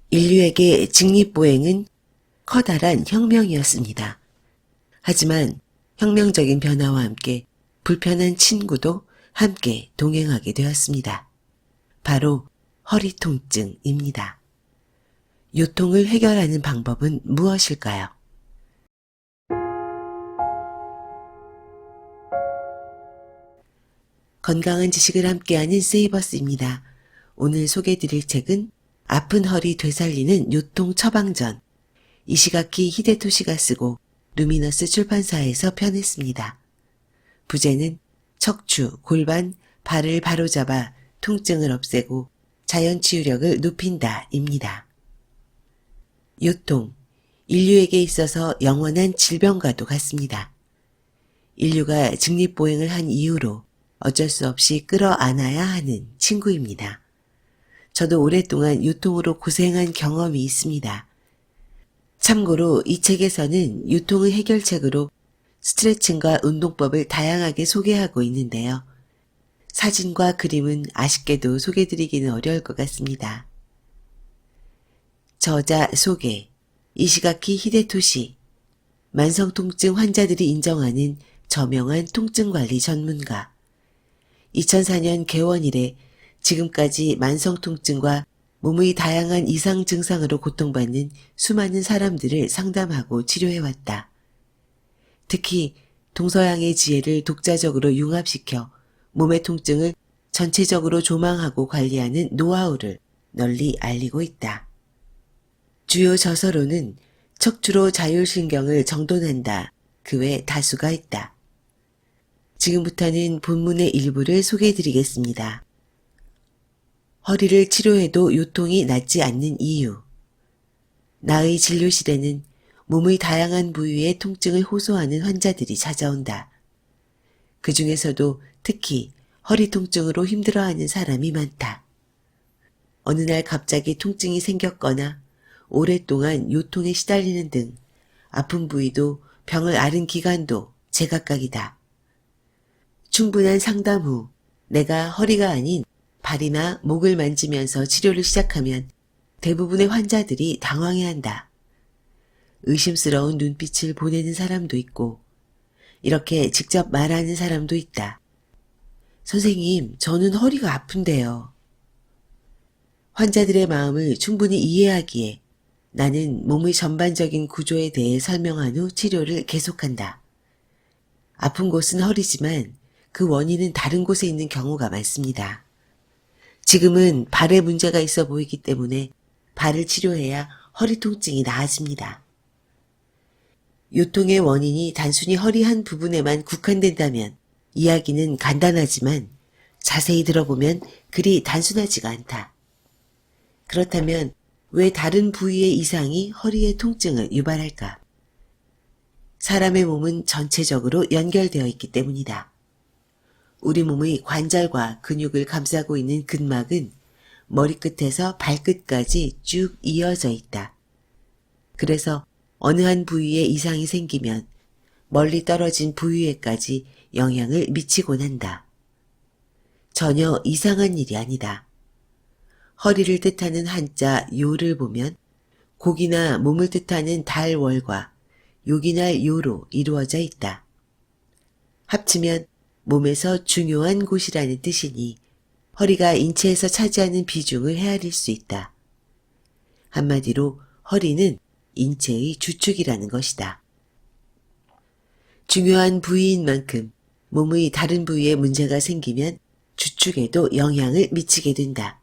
인류에게 직립보행은 커다란 혁명이었습니다. 하지만 혁명적인 변화와 함께 불편한 친구도 함께 동행하게 되었습니다. 바로 허리 통증입니다. 요통을 해결하는 방법은 무엇일까요? 건강한 지식을 함께하는 세이버스입니다. 오늘 소개해드릴 책은 아픈 허리 되살리는 요통 처방전, 이시가키 히데토시가 쓰고 루미너스 출판사에서 펴냈습니다. 부제는 척추, 골반, 발을 바로잡아 통증을 없애고 자연 치유력을 높인다입니다. 요통, 인류에게 있어서 영원한 질병과도 같습니다. 인류가 직립보행을 한 이후로 어쩔 수 없이 끌어안아야 하는 친구입니다. 저도 오랫동안 요통으로 고생한 경험이 있습니다. 참고로 이 책에서는 요통의 해결책으로 스트레칭과 운동법을 다양하게 소개하고 있는데요. 사진과 그림은 아쉽게도 소개드리기는 어려울 것 같습니다. 저자 소개, 이시가키 히데토시, 만성통증 환자들이 인정하는 저명한 통증관리 전문가. 2004년 개원 이래 지금까지 만성통증과 몸의 다양한 이상 증상으로 고통받는 수많은 사람들을 상담하고 치료해왔다. 특히 동서양의 지혜를 독자적으로 융합시켜 몸의 통증을 전체적으로 조망하고 관리하는 노하우를 널리 알리고 있다. 주요 저서로는 척추로 자율신경을 정돈한다. 그 외 다수가 있다. 지금부터는 본문의 일부를 소개해드리겠습니다. 허리를 치료해도 요통이 낫지 않는 이유. 나의 진료실에는 몸의 다양한 부위의 통증을 호소하는 환자들이 찾아온다. 그 중에서도 특히 허리 통증으로 힘들어하는 사람이 많다. 어느 날 갑자기 통증이 생겼거나 오랫동안 요통에 시달리는 등 아픈 부위도 병을 앓은 기간도 제각각이다. 충분한 상담 후 내가 허리가 아닌 발이나 목을 만지면서 치료를 시작하면 대부분의 환자들이 당황해한다. 의심스러운 눈빛을 보내는 사람도 있고 이렇게 직접 말하는 사람도 있다. 선생님, 저는 허리가 아픈데요. 환자들의 마음을 충분히 이해하기에 나는 몸의 전반적인 구조에 대해 설명한 후 치료를 계속한다. 아픈 곳은 허리지만 그 원인은 다른 곳에 있는 경우가 많습니다. 지금은 발에 문제가 있어 보이기 때문에 발을 치료해야 허리 통증이 나아집니다. 요통의 원인이 단순히 허리 한 부분에만 국한된다면 이야기는 간단하지만 자세히 들어보면 그리 단순하지가 않다. 그렇다면 왜 다른 부위의 이상이 허리의 통증을 유발할까? 사람의 몸은 전체적으로 연결되어 있기 때문이다. 우리 몸의 관절과 근육을 감싸고 있는 근막은 머리끝에서 발끝까지 쭉 이어져 있다. 그래서 어느 한 부위에 이상이 생기면 멀리 떨어진 부위에까지 영향을 미치곤 한다. 전혀 이상한 일이 아니다. 허리를 뜻하는 한자 요를 보면 곡이나 몸을 뜻하는 달월과 요기날 요로 이루어져 있다. 합치면 몸에서 중요한 곳이라는 뜻이니 허리가 인체에서 차지하는 비중을 헤아릴 수 있다. 한마디로 허리는 인체의 주축이라는 것이다. 중요한 부위인 만큼 몸의 다른 부위에 문제가 생기면 주축에도 영향을 미치게 된다.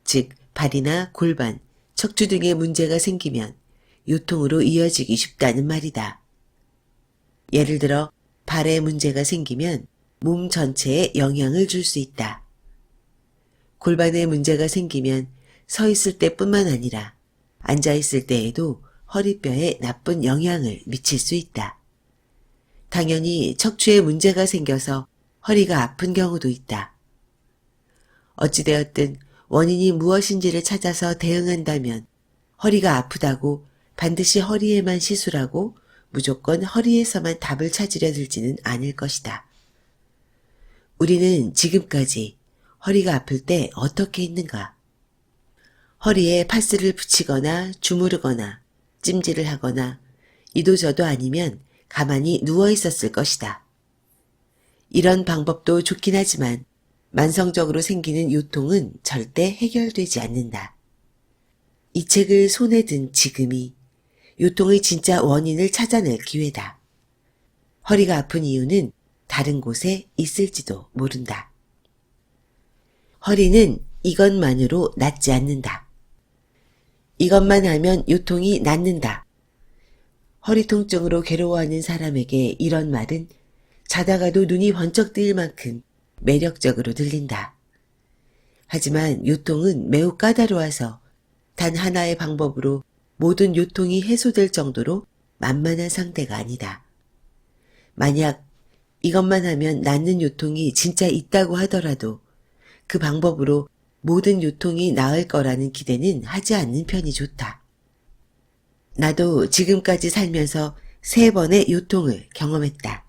즉 발이나 골반, 척추 등에 문제가 생기면 요통으로 이어지기 쉽다는 말이다. 예를 들어 발에 문제가 생기면 몸 전체에 영향을 줄 수 있다. 골반에 문제가 생기면 서 있을 때뿐만 아니라 앉아 있을 때에도 허리뼈에 나쁜 영향을 미칠 수 있다. 당연히 척추에 문제가 생겨서 허리가 아픈 경우도 있다. 어찌되었든 원인이 무엇인지를 찾아서 대응한다면 허리가 아프다고 반드시 허리에만 시술하고 무조건 허리에서만 답을 찾으려 들지는 않을 것이다. 우리는 지금까지 허리가 아플 때 어떻게 했는가? 허리에 파스를 붙이거나 주무르거나 찜질을 하거나 이도저도 아니면 가만히 누워 있었을 것이다. 이런 방법도 좋긴 하지만 만성적으로 생기는 요통은 절대 해결되지 않는다. 이 책을 손에 든 지금이 요통의 진짜 원인을 찾아낼 기회다. 허리가 아픈 이유는 다른 곳에 있을지도 모른다. 허리는 이것만으로 낫지 않는다. 이것만 하면 요통이 낫는다. 허리 통증으로 괴로워하는 사람에게 이런 말은 자다가도 눈이 번쩍 뜨일 만큼 매력적으로 들린다. 하지만 요통은 매우 까다로워서 단 하나의 방법으로 모든 요통이 해소될 정도로 만만한 상태가 아니다. 만약 이것만 하면 낫는 요통이 진짜 있다고 하더라도 그 방법으로 모든 요통이 나을 거라는 기대는 하지 않는 편이 좋다. 나도 지금까지 살면서 3번의 요통을 경험했다.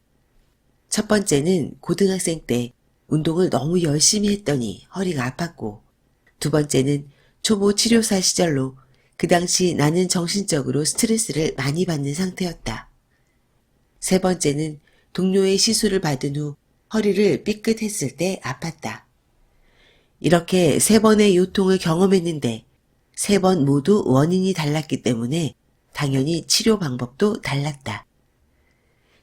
첫 번째는 고등학생 때 운동을 너무 열심히 했더니 허리가 아팠고, 두 번째는 초보 치료사 시절로 그 당시 나는 정신적으로 스트레스를 많이 받는 상태였다. 세 번째는 동료의 시술을 받은 후 허리를 삐끗했을 때 아팠다. 이렇게 3번의 요통을 경험했는데 3번 모두 원인이 달랐기 때문에 당연히 치료 방법도 달랐다.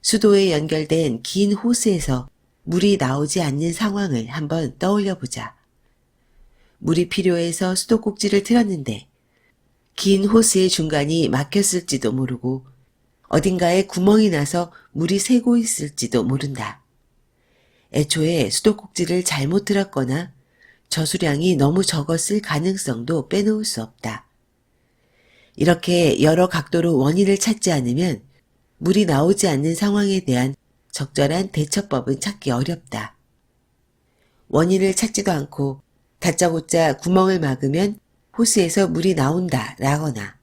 수도에 연결된 긴 호스에서 물이 나오지 않는 상황을 한번 떠올려 보자. 물이 필요해서 수도꼭지를 틀었는데 긴 호스의 중간이 막혔을지도 모르고 어딘가에 구멍이 나서 물이 새고 있을지도 모른다. 애초에 수도꼭지를 잘못 틀었거나 저수량이 너무 적었을 가능성도 빼놓을 수 없다. 이렇게 여러 각도로 원인을 찾지 않으면 물이 나오지 않는 상황에 대한 적절한 대처법은 찾기 어렵다. 원인을 찾지도 않고 다짜고짜 구멍을 막으면 호스에서 물이 나온다 라거나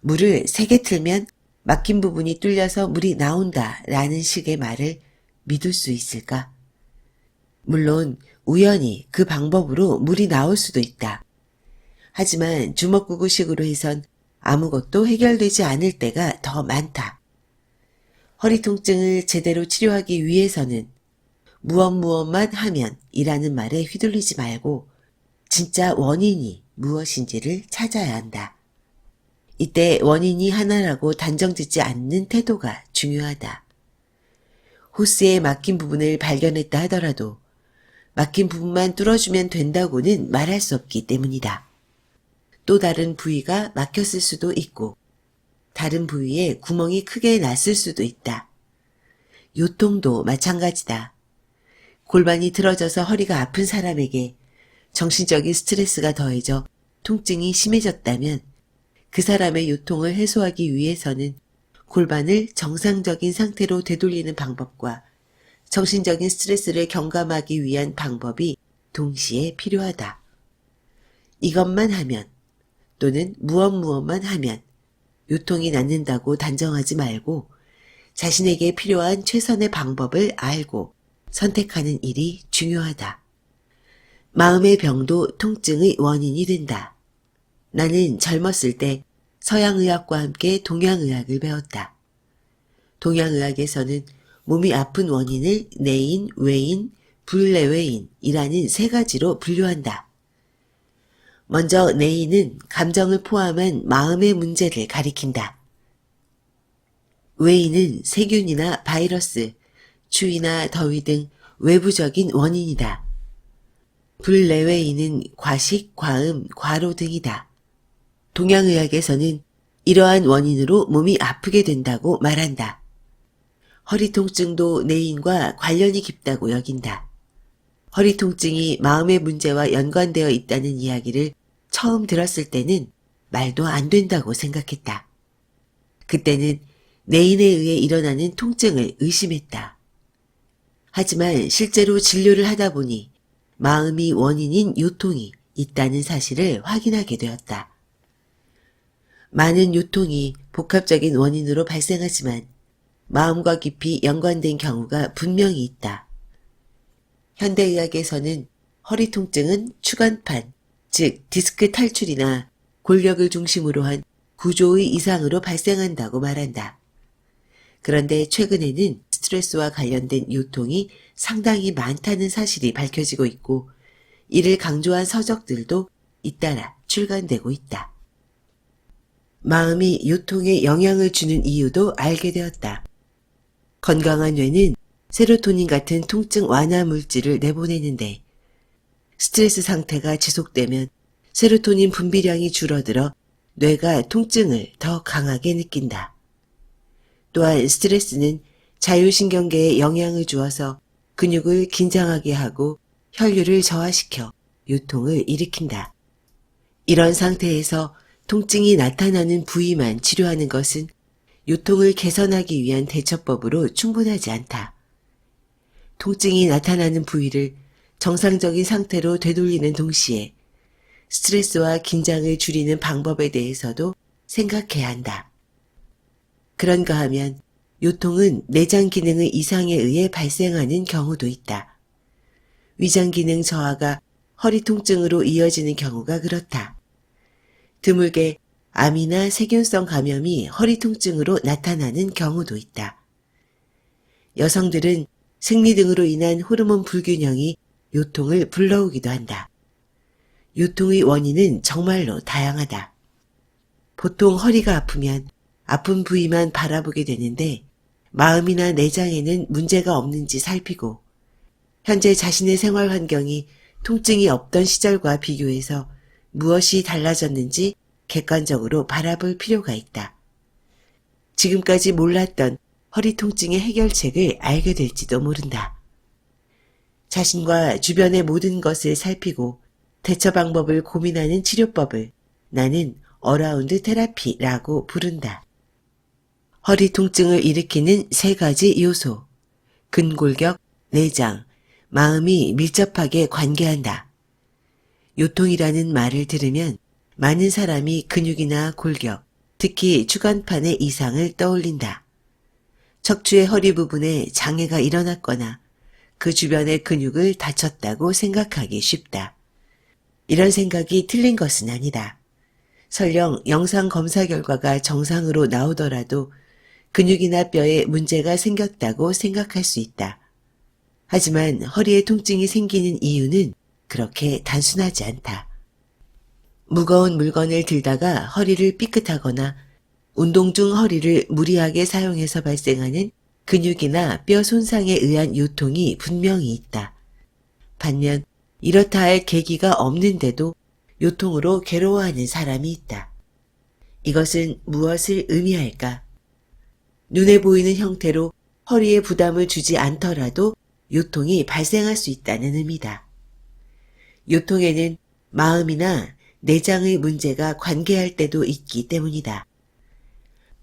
물을 3개 틀면 막힌 부분이 뚫려서 물이 나온다 라는 식의 말을 믿을 수 있을까? 물론 우연히 그 방법으로 물이 나올 수도 있다. 하지만 주먹구구식으로 해선 아무것도 해결되지 않을 때가 더 많다. 허리 통증을 제대로 치료하기 위해서는 무엇만 하면 이라는 말에 휘둘리지 말고 진짜 원인이 무엇인지를 찾아야 한다. 이때 원인이 하나라고 단정짓지 않는 태도가 중요하다. 호스에 막힌 부분을 발견했다 하더라도 막힌 부분만 뚫어주면 된다고는 말할 수 없기 때문이다. 또 다른 부위가 막혔을 수도 있고 다른 부위에 구멍이 크게 났을 수도 있다. 요통도 마찬가지다. 골반이 틀어져서 허리가 아픈 사람에게 정신적인 스트레스가 더해져 통증이 심해졌다면 그 사람의 요통을 해소하기 위해서는 골반을 정상적인 상태로 되돌리는 방법과 정신적인 스트레스를 경감하기 위한 방법이 동시에 필요하다. 이것만 하면 또는 무엇만 하면 요통이 낫는다고 단정하지 말고 자신에게 필요한 최선의 방법을 알고 선택하는 일이 중요하다. 마음의 병도 통증의 원인이 된다. 나는 젊었을 때 서양의학과 함께 동양의학을 배웠다. 동양의학에서는 몸이 아픈 원인을 내인, 외인, 불내외인이라는 3가지로 분류한다. 먼저 내인은 감정을 포함한 마음의 문제를 가리킨다. 외인은 세균이나 바이러스, 추위나 더위 등 외부적인 원인이다. 불내외인은 과식, 과음, 과로 등이다. 동양의학에서는 이러한 원인으로 몸이 아프게 된다고 말한다. 허리 통증도 내인과 관련이 깊다고 여긴다. 허리 통증이 마음의 문제와 연관되어 있다는 이야기를 처음 들었을 때는 말도 안 된다고 생각했다. 그때는 내인에 의해 일어나는 통증을 의심했다. 하지만 실제로 진료를 하다 보니 마음이 원인인 요통이 있다는 사실을 확인하게 되었다. 많은 요통이 복합적인 원인으로 발생하지만 마음과 깊이 연관된 경우가 분명히 있다. 현대의학에서는 허리 통증은 추간판, 즉 디스크 탈출이나 골격을 중심으로 한 구조의 이상으로 발생한다고 말한다. 그런데 최근에는 스트레스와 관련된 요통이 상당히 많다는 사실이 밝혀지고 있고 이를 강조한 서적들도 잇따라 출간되고 있다. 마음이 요통에 영향을 주는 이유도 알게 되었다. 건강한 뇌는 세로토닌 같은 통증 완화 물질을 내보내는데 스트레스 상태가 지속되면 세로토닌 분비량이 줄어들어 뇌가 통증을 더 강하게 느낀다. 또한 스트레스는 자율신경계에 영향을 주어서 근육을 긴장하게 하고 혈류를 저하시켜 요통을 일으킨다. 이런 상태에서 통증이 나타나는 부위만 치료하는 것은 요통을 개선하기 위한 대처법으로 충분하지 않다. 통증이 나타나는 부위를 정상적인 상태로 되돌리는 동시에 스트레스와 긴장을 줄이는 방법에 대해서도 생각해야 한다. 그런가 하면 요통은 내장 기능의 이상에 의해 발생하는 경우도 있다. 위장 기능 저하가 허리 통증으로 이어지는 경우가 그렇다. 드물게 암이나 세균성 감염이 허리 통증으로 나타나는 경우도 있다. 여성들은 생리 등으로 인한 호르몬 불균형이 요통을 불러오기도 한다. 요통의 원인은 정말로 다양하다. 보통 허리가 아프면 아픈 부위만 바라보게 되는데 마음이나 내장에는 문제가 없는지 살피고 현재 자신의 생활 환경이 통증이 없던 시절과 비교해서 무엇이 달라졌는지 객관적으로 바라볼 필요가 있다. 지금까지 몰랐던 허리 통증의 해결책을 알게 될지도 모른다. 자신과 주변의 모든 것을 살피고 대처 방법을 고민하는 치료법을 나는 어라운드 테라피라고 부른다. 허리 통증을 일으키는 3가지 요소, 근골격, 내장, 마음이 밀접하게 관계한다. 요통이라는 말을 들으면 많은 사람이 근육이나 골격, 특히 추간판의 이상을 떠올린다. 척추의 허리 부분에 장애가 일어났거나 그 주변의 근육을 다쳤다고 생각하기 쉽다. 이런 생각이 틀린 것은 아니다. 설령 영상 검사 결과가 정상으로 나오더라도 근육이나 뼈에 문제가 생겼다고 생각할 수 있다. 하지만 허리에 통증이 생기는 이유는 그렇게 단순하지 않다. 무거운 물건을 들다가 허리를 삐끗하거나 운동 중 허리를 무리하게 사용해서 발생하는 근육이나 뼈 손상에 의한 요통이 분명히 있다. 반면 이렇다 할 계기가 없는데도 요통으로 괴로워하는 사람이 있다. 이것은 무엇을 의미할까? 눈에 보이는 형태로 허리에 부담을 주지 않더라도 요통이 발생할 수 있다는 의미다. 요통에는 마음이나 내장의 문제가 관계할 때도 있기 때문이다.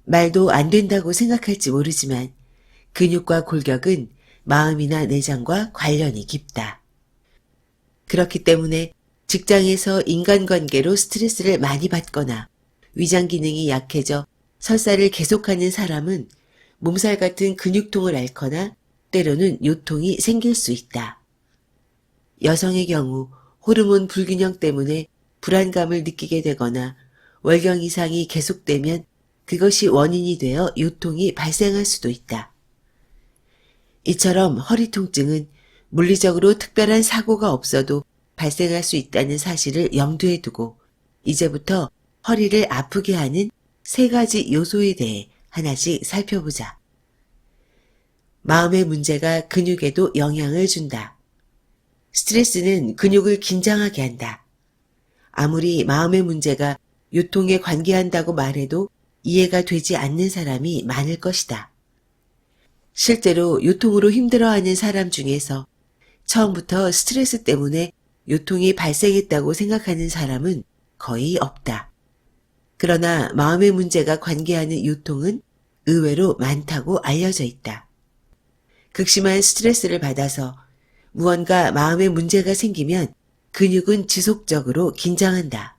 말도 안 된다고 생각할지 모르지만 근육과 골격은 마음이나 내장과 관련이 깊다. 그렇기 때문에 직장에서 인간관계로 스트레스를 많이 받거나 위장 기능이 약해져 설사를 계속하는 사람은 몸살 같은 근육통을 앓거나 때로는 요통이 생길 수 있다. 여성의 경우 호르몬 불균형 때문에 불안감을 느끼게 되거나 월경 이상이 계속되면 그것이 원인이 되어 요통이 발생할 수도 있다. 이처럼 허리 통증은 물리적으로 특별한 사고가 없어도 발생할 수 있다는 사실을 염두에 두고 이제부터 허리를 아프게 하는 3가지 요소에 대해 하나씩 살펴보자. 마음의 문제가 근육에도 영향을 준다. 스트레스는 근육을 긴장하게 한다. 아무리 마음의 문제가 요통에 관계한다고 말해도 이해가 되지 않는 사람이 많을 것이다. 실제로 요통으로 힘들어하는 사람 중에서 처음부터 스트레스 때문에 요통이 발생했다고 생각하는 사람은 거의 없다. 그러나 마음의 문제가 관계하는 요통은 의외로 많다고 알려져 있다. 극심한 스트레스를 받아서 무언가 마음의 문제가 생기면 근육은 지속적으로 긴장한다.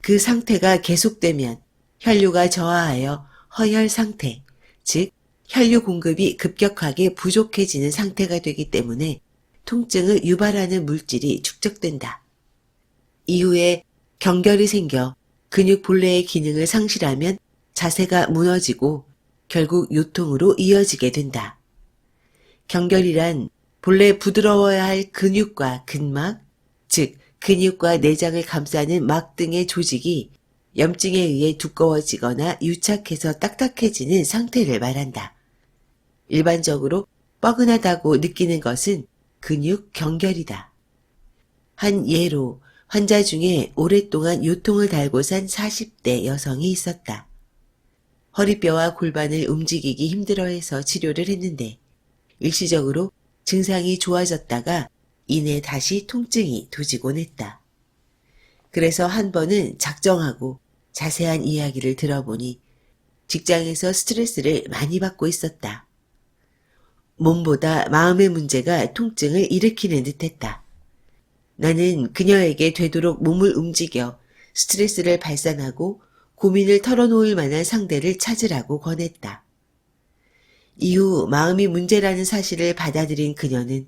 그 상태가 계속되면 혈류가 저하하여 허혈 상태, 즉 혈류 공급이 급격하게 부족해지는 상태가 되기 때문에 통증을 유발하는 물질이 축적된다. 이후에 경결이 생겨 근육 본래의 기능을 상실하면 자세가 무너지고 결국 요통으로 이어지게 된다. 경결이란 본래 부드러워야 할 근육과 근막, 즉 근육과 내장을 감싸는 막 등의 조직이 염증에 의해 두꺼워지거나 유착해서 딱딱해지는 상태를 말한다. 일반적으로 뻐근하다고 느끼는 것은 근육 경결이다. 한 예로 환자 중에 오랫동안 요통을 달고 산 40대 여성이 있었다. 허리뼈와 골반을 움직이기 힘들어해서 치료를 했는데 일시적으로 증상이 좋아졌다가 이내 다시 통증이 도지곤 했다. 그래서 한 번은 작정하고 자세한 이야기를 들어보니 직장에서 스트레스를 많이 받고 있었다. 몸보다 마음의 문제가 통증을 일으키는 듯했다. 나는 그녀에게 되도록 몸을 움직여 스트레스를 발산하고 고민을 털어놓을 만한 상대를 찾으라고 권했다. 이후 마음이 문제라는 사실을 받아들인 그녀는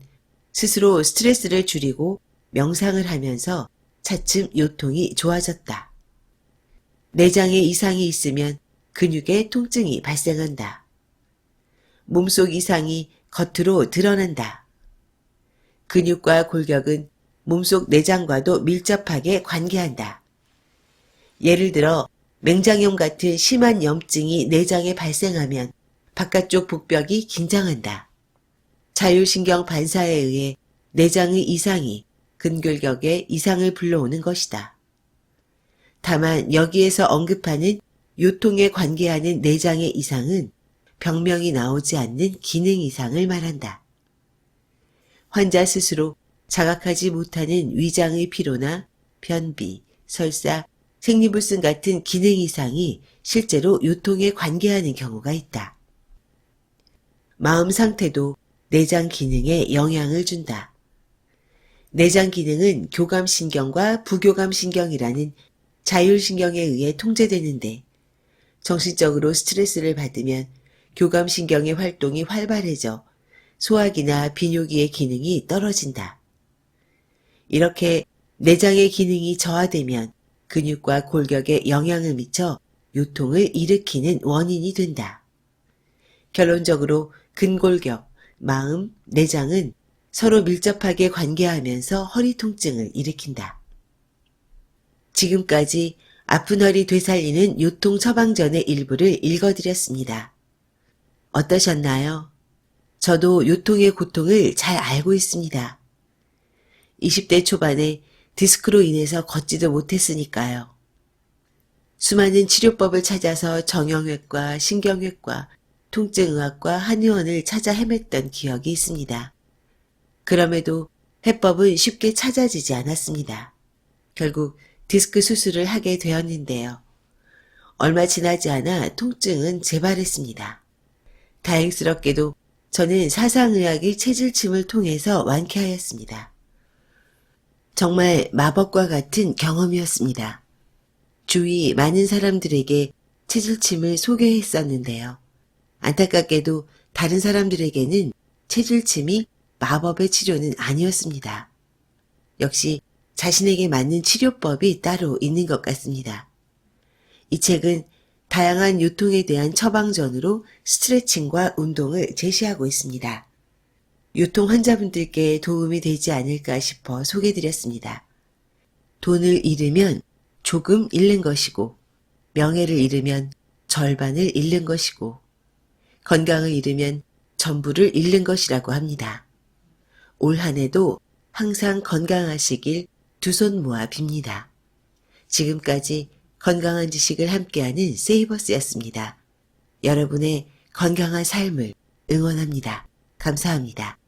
스스로 스트레스를 줄이고 명상을 하면서 차츰 요통이 좋아졌다. 내장에 이상이 있으면 근육에 통증이 발생한다. 몸속 이상이 겉으로 드러난다. 근육과 골격은 몸속 내장과도 밀접하게 관계한다. 예를 들어 맹장염 같은 심한 염증이 내장에 발생하면 바깥쪽 복벽이 긴장한다. 자율신경 반사에 의해 내장의 이상이 근골격에 이상을 불러오는 것이다. 다만 여기에서 언급하는 요통에 관계하는 내장의 이상은 병명이 나오지 않는 기능 이상을 말한다. 환자 스스로 자각하지 못하는 위장의 피로나 변비, 설사, 생리불순 같은 기능 이상이 실제로 요통에 관계하는 경우가 있다. 마음 상태도 내장 기능에 영향을 준다. 내장 기능은 교감신경과 부교감신경이라는 자율신경에 의해 통제되는데 정신적으로 스트레스를 받으면 교감신경의 활동이 활발해져 소화기나 비뇨기의 기능이 떨어진다. 이렇게 내장의 기능이 저하되면 근육과 골격에 영향을 미쳐 요통을 일으키는 원인이 된다. 결론적으로 근골격, 마음, 내장은 서로 밀접하게 관계하면서 허리 통증을 일으킨다. 지금까지 아픈 허리 되살리는 요통 처방전의 일부를 읽어드렸습니다. 어떠셨나요? 저도 요통의 고통을 잘 알고 있습니다. 20대 초반에 디스크로 인해서 걷지도 못했으니까요. 수많은 치료법을 찾아서 정형외과, 신경외과, 통증의학과, 한의원을 찾아 헤맸던 기억이 있습니다. 그럼에도 해법은 쉽게 찾아지지 않았습니다. 결국 디스크 수술을 하게 되었는데요. 얼마 지나지 않아 통증은 재발했습니다. 다행스럽게도 저는 사상의학의 체질침을 통해서 완쾌하였습니다. 정말 마법과 같은 경험이었습니다. 주위 많은 사람들에게 체질침을 소개했었는데요. 안타깝게도 다른 사람들에게는 체질침이 마법의 치료는 아니었습니다. 역시 자신에게 맞는 치료법이 따로 있는 것 같습니다. 이 책은 다양한 요통에 대한 처방전으로 스트레칭과 운동을 제시하고 있습니다. 요통 환자분들께 도움이 되지 않을까 싶어 소개드렸습니다. 돈을 잃으면 조금 잃는 것이고, 명예를 잃으면 절반을 잃는 것이고, 건강을 잃으면 전부를 잃는 것이라고 합니다. 올 한 해도 항상 건강하시길 두 손 모아 빕니다. 지금까지 건강한 지식을 함께하는 세이버스였습니다. 여러분의 건강한 삶을 응원합니다. 감사합니다.